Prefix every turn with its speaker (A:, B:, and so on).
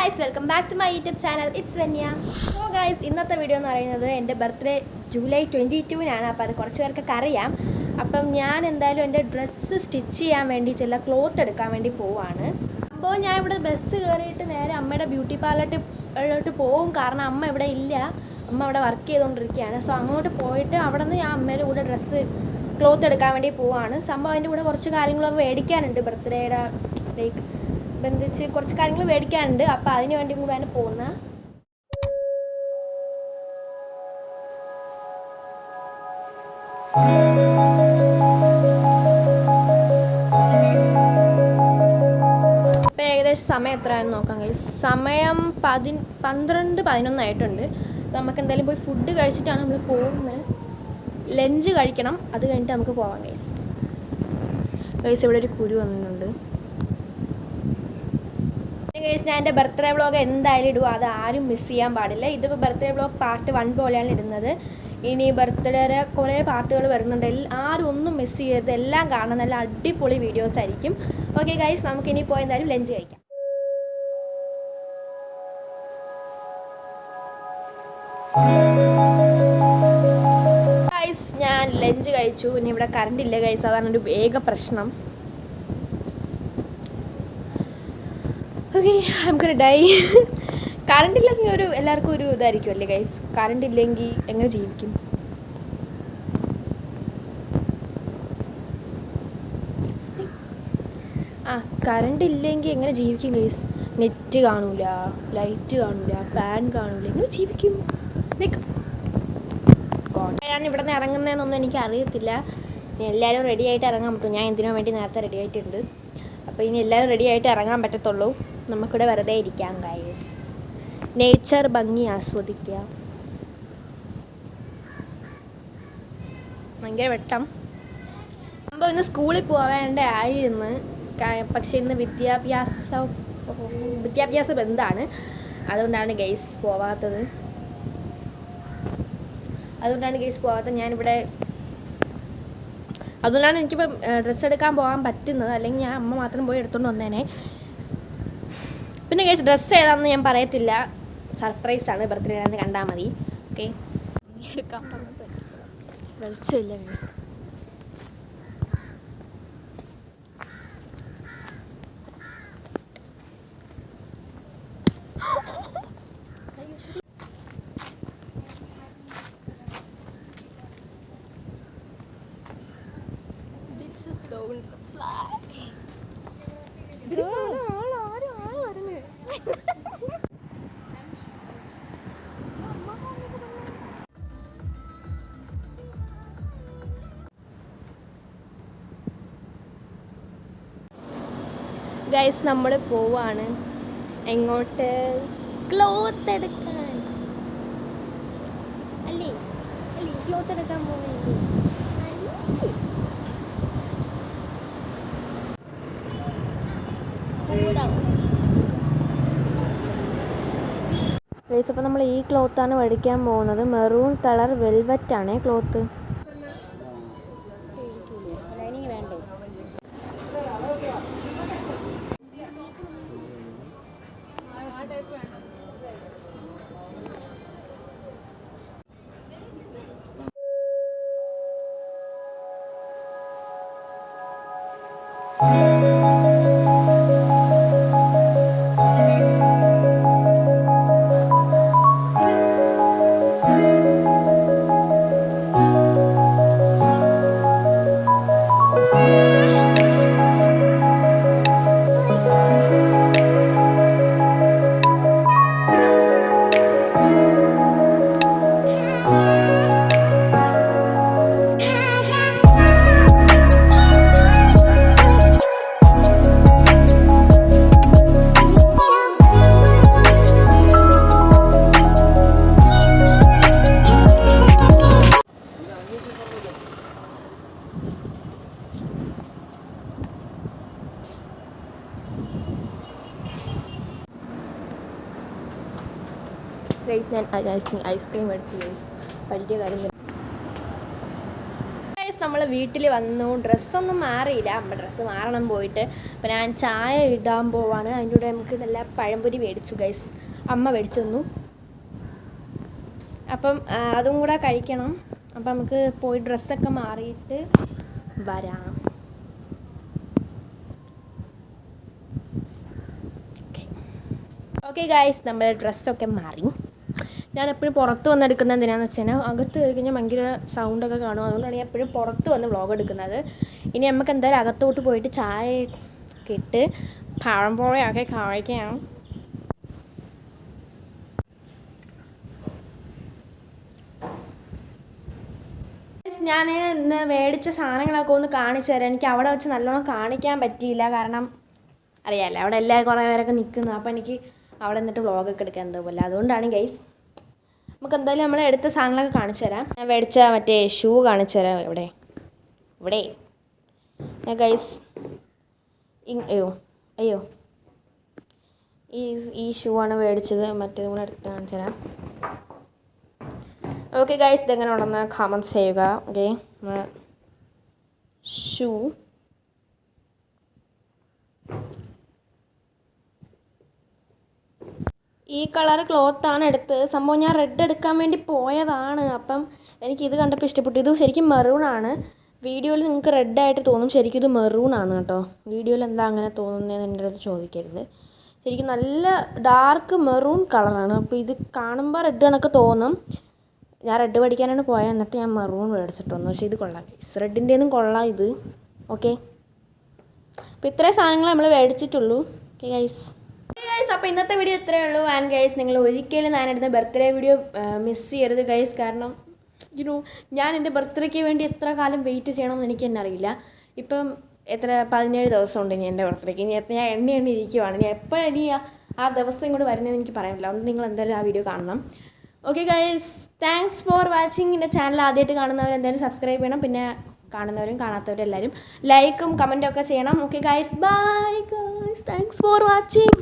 A: Guys welcome back to my YouTube channel it's Venya. So guys ഇന്നത്തെ video എന്ന് പറയുന്നത് എൻ്റെ ബർത്ത്ഡേ ജൂലൈ 22-നാണ്. അപ്പോൾ അത് കുറച്ച് പേർക്കൊക്കെ അറിയാം. അപ്പം ഞാൻ എന്തായാലും എൻ്റെ ഡ്രസ്സ് സ്റ്റിച്ച് ചെയ്യാൻ വേണ്ടി ചില ക്ലോത്ത് എടുക്കാൻ വേണ്ടി പോവാണ്. അപ്പോൾ ഞാൻ ഇവിടെ ബസ് കയറിയിട്ട് നേരെ അമ്മയുടെ ബ്യൂട്ടി പാർലറിലോട്ട് പോകും. കാരണം അമ്മ ഇവിടെ ഇല്ല, അമ്മ അവിടെ വർക്ക് ചെയ്തുകൊണ്ടിരിക്കുകയാണ്. സോ അങ്ങോട്ട് പോയിട്ട് അവിടെ നിന്ന് ഞാൻ അമ്മയുടെ കൂടെ ക്ലോത്ത് എടുക്കാൻ വേണ്ടി പോവാണ്. സംഭവം അതിൻ്റെ കൂടെ കുറച്ച് കാര്യങ്ങളൊക്കെ മേടിക്കാനുണ്ട്. ബർത്ത്ഡേയുടെ ലൈക്ക് ബന്ധിച്ച് കുറച്ച് കാര്യങ്ങൾ മേടിക്കാനുണ്ട്. അപ്പോൾ അതിന് വേണ്ടി കൂടെയാണ് പോകുന്നത്. അപ്പോൾ ഏകദേശം സമയം എത്രയാണെന്ന് നോക്കാം ഗൈസ്. സമയം 12-11 ആയിട്ടുണ്ട്. നമുക്ക് എന്തായാലും പോയി ഫുഡ് കഴിച്ചിട്ടാണ് നമ്മൾ പോകുന്നത്. ലഞ്ച് കഴിക്കണം, അത് കഴിഞ്ഞിട്ട് നമുക്ക് പോവാം ഗൈസ്. ഇവിടെ ഒരു കുരു വന്നിട്ടുണ്ട് ഗൈസ്. ഞാൻ എൻ്റെ ബർത്ത്ഡേ വ്ളോഗ് എന്തായാലും ഇടുക, അത് ആരും മിസ് ചെയ്യാൻ പാടില്ല. ഇതിപ്പോൾ ബർത്ത്ഡേ വ്ളോഗ് പാർട്ട് 1 പോലെയാണ് ഇടുന്നത്. ഇനി ബർത്ത്ഡേയുടെ കുറേ പാർട്ടുകൾ വരുന്നുണ്ട്. ആരും ഒന്നും മിസ് ചെയ്യരുത്, എല്ലാം കാണാൻ നല്ല അടിപൊളി വീഡിയോസ് ആയിരിക്കും. ഓക്കെ ഗൈസ്, നമുക്ക് ഇനി പോയി എന്തായാലും ലഞ്ച് കഴിക്കാം. ഗൈസ് ഞാൻ ലഞ്ച് കഴിച്ചു. ഇനി ഇവിടെ കറണ്ട് ഇല്ല ഗൈസ്, അതാണ് ഒരു ഏക പ്രശ്നം. Okay, I am gonna die. Current ഇല്ലെങ്കിൽ എല്ലാവർക്കും ഒരു ഇതായിരിക്കും അല്ലേ ഗൈസ്. കറണ്ട് ഇല്ലെങ്കിൽ എങ്ങനെ ജീവിക്കും? കറണ്ട് ഇല്ലെങ്കിൽ എങ്ങനെ ജീവിക്കും ഗൈസ്? നെറ്റ് കാണൂല, ലൈറ്റ് കാണൂല, ഫാൻ കാണൂല, എങ്ങനെ ജീവിക്കും? ലൈക്ക് ഞാൻ ഇവിടെ നിന്ന് ഇറങ്ങുന്നതെന്നൊന്നും എനിക്ക് അറിയത്തില്ല. എല്ലാവരും റെഡി ആയിട്ട് ഇറങ്ങാൻ പറ്റും. ഞാൻ എന്തിനു വേണ്ടി നേരത്തെ റെഡി ആയിട്ടുണ്ട്. അപ്പോൾ ഇനി എല്ലാവരും റെഡി ആയിട്ട് ഇറങ്ങാൻ പറ്റത്തുള്ളൂ. നമുക്കിവിടെ വെറുതെ ഇരിക്കാം ഗൈസ്, നേച്ചർ ഭംഗി ആസ്വദിക്കാം. ഭയങ്കര വെട്ടം. നമ്മൾ ഇന്ന് സ്കൂളിൽ പോവേണ്ടായിരുന്നു, പക്ഷേ ഇന്ന് വിദ്യാഭ്യാസ ബന്ധാണ്. അതുകൊണ്ടാണ് ഗൈസ് പോവാത്തത്. അതുകൊണ്ടാണ് എനിക്കിപ്പോൾ ഡ്രസ്സ് എടുക്കാൻ പോകാൻ പറ്റുന്നത്. അല്ലെങ്കിൽ ഞാൻ അമ്മ മാത്രം പോയി എടുത്തുകൊണ്ട് വന്നേനെ. പിന്നെ ഗൈസ് ഡ്രസ്സ് ഏതാണെന്ന് ഞാൻ പറയത്തില്ല, സർപ്രൈസാണ്. ബർത്ത്ഡേ ആണെന്ന് കണ്ടാൽ മതി. ഓക്കെ, എടുക്കാൻ പറഞ്ഞത് വെളിച്ചമില്ല ഗൈസ്. ഗൈസ് നമ്മൾ പോവാണ്. എങ്ങോട്ട്? ക്ലോത്ത് എടുക്കാൻ അല്ലേ? ക്ലോത്ത് എടുക്കാൻ പോവേ. ഗൈസ് അപ്പോൾ നമ്മൾ ഈ ക്ലോത്താണ് മേടിക്കാൻ പോകുന്നത്. മെറൂൺ കളർ വെൽവെറ്റാണ് ക്ലോത്ത്. ഞാൻ ഐസ്ക്രീം മേടിച്ചു ഗൈസ്. വലിയ കാര്യം. നമ്മൾ വീട്ടിൽ വന്നു. ഡ്രസ്സൊന്നും മാറിയില്ല, നമ്മൾ ഡ്രസ്സ് മാറണം പോയിട്ട്. അപ്പോൾ ഞാൻ ചായ ഇടാൻ പോവാണ്. അതിൻ്റെ കൂടെ നമുക്ക് നല്ല പഴംപൊരി മേടിച്ചു ഗൈസ്, അമ്മ മേടിച്ചു തന്നു. അപ്പം അതും കൂടെ കഴിക്കണം. അപ്പം നമുക്ക് പോയി ഡ്രസ്സൊക്കെ മാറിയിട്ട് വരാം. ഓക്കെ ഗൈസ്, നമ്മുടെ ഡ്രസ്സൊക്കെ മാറി. ഞാൻ എപ്പോഴും പുറത്ത് വന്ന് എടുക്കുന്നത് എന്തിനാണെന്ന് വെച്ച് കഴിഞ്ഞാൽ അകത്ത് കയറി കഴിഞ്ഞാൽ ഭയങ്കര സൗണ്ടൊക്കെ കാണും. അതുകൊണ്ടാണ് ഞാൻ എപ്പോഴും പുറത്ത് വന്ന് വ്ളോഗ് എടുക്കുന്നത്. ഇനി നമുക്ക് എന്തായാലും അകത്തോട്ട് പോയിട്ട് ചായ ഒക്കെ ഇട്ട് പഴംപൊരിയൊക്കെ കഴിക്കാം. ഞാൻ ഇന്ന് മേടിച്ച സാധനങ്ങളൊക്കെ ഒന്ന് കാണിച്ചു തരാം. എനിക്ക് അവിടെ വെച്ച് നല്ലോണം കാണിക്കാൻ പറ്റിയില്ല, കാരണം അറിയാമല്ലോ അവിടെ എല്ലാവരും കുറേ പേരൊക്കെ നിൽക്കുന്നു. അപ്പോൾ എനിക്ക് അവിടെ നിന്നിട്ട് വ്ളോഗൊക്കെ എടുക്കാൻ എന്തോ പോലെ. അതുകൊണ്ടാണ് ഗൈസ്. നമുക്ക് എന്തായാലും നമ്മൾ എടുത്ത സാധനങ്ങളൊക്കെ കാണിച്ചു തരാം. ഞാൻ മേടിച്ച മറ്റേ ഷൂ കാണിച്ചു തരാം. ഇവിടെ ഞാൻ ഗൈസ് അയ്യോ ഈ ഷൂ ആണ് മേടിച്ചത്. മറ്റേതും കൂടെ എടുത്ത് കാണിച്ചു തരാം. ഓക്കെ ഗൈസ്, ഇതെങ്ങനെ ഉണ്ടെന്ന് കമൻറ്റ്സ് ചെയ്യുക. ഓക്കെ, ഷൂ ഈ കളർ ക്ലോത്താണ് എടുത്തത്. സംഭവം ഞാൻ റെഡ് എടുക്കാൻ വേണ്ടി പോയതാണ്. അപ്പം എനിക്കിത് കണ്ടപ്പോൾ ഇഷ്ടപ്പെട്ടു. ഇത് ശരിക്കും മെറൂണാണ്. വീഡിയോയിൽ നിങ്ങൾക്ക് റെഡായിട്ട് തോന്നും, ശരിക്കും ഇത് മെറൂണാണ് കേട്ടോ. വീഡിയോയിൽ എന്താ അങ്ങനെ തോന്നുന്നതെന്ന് എൻ്റെ അടുത്ത് ചോദിക്കരുത്. ശരിക്കും നല്ല ഡാർക്ക് മെറൂൺ കളറാണ്. അപ്പോൾ ഇത് കാണുമ്പോൾ റെഡ് കണക്ക് തോന്നും. ഞാൻ റെഡ് പഠിക്കാനാണ് പോയത്, എന്നിട്ട് ഞാൻ മെറൂൺ മേടിച്ചിട്ട് വന്നു. പക്ഷേ ഇത് കൊള്ളാം ഗൈസ്, റെഡിൻ്റെയൊന്നും കൊള്ളാം ഇത്. ഓക്കെ, അപ്പോൾ ഇത്രയും സാധനങ്ങൾ നമ്മൾ മേടിച്ചിട്ടുള്ളൂ. ഓക്കെ ഗൈസ്, അപ്പോൾ ഇന്നത്തെ വീഡിയോ ഇത്രയേ ഉള്ളൂ. ആൻഡ് ഗൈസ്, നിങ്ങൾ ഒരിക്കലും ഞാനെടുത്ത ബർത്ത്ഡേ വീഡിയോ മിസ് ചെയ്യരുത് ഗൈസ്. കാരണം ഞാൻ എൻ്റെ ബർത്ത്ഡേക്ക് വേണ്ടി എത്ര കാലം വെയിറ്റ് ചെയ്യണമെന്ന് എനിക്ക് തന്നെ അറിയില്ല. ഇപ്പം 17 ദിവസം ഉണ്ട് ഇനി എൻ്റെ ബർത്ത്ഡേക്ക്. ഇനി ഞാൻ എണ്ണി ഇരിക്കുവാണ്. ഇനി എപ്പോഴും ഇനി ആ ദിവസം ഇങ്ങോട്ട് വരുന്നതെന്ന് എനിക്ക് പറയാനില്ല. അതുകൊണ്ട് നിങ്ങൾ എന്തായാലും ആ വീഡിയോ കാണണം. Okay guys, thanks for watching. എൻ്റെ ചാനൽ ആദ്യമായിട്ട് കാണുന്നവർ എന്തായാലും സബ്സ്ക്രൈബ് ചെയ്യണം. പിന്നെ കാണുന്നവരും കാണാത്തവരും എല്ലാവരും ലൈക്കും കമൻറ്റും ഒക്കെ ചെയ്യണം. Okay guys, bye guys, thanks for watching.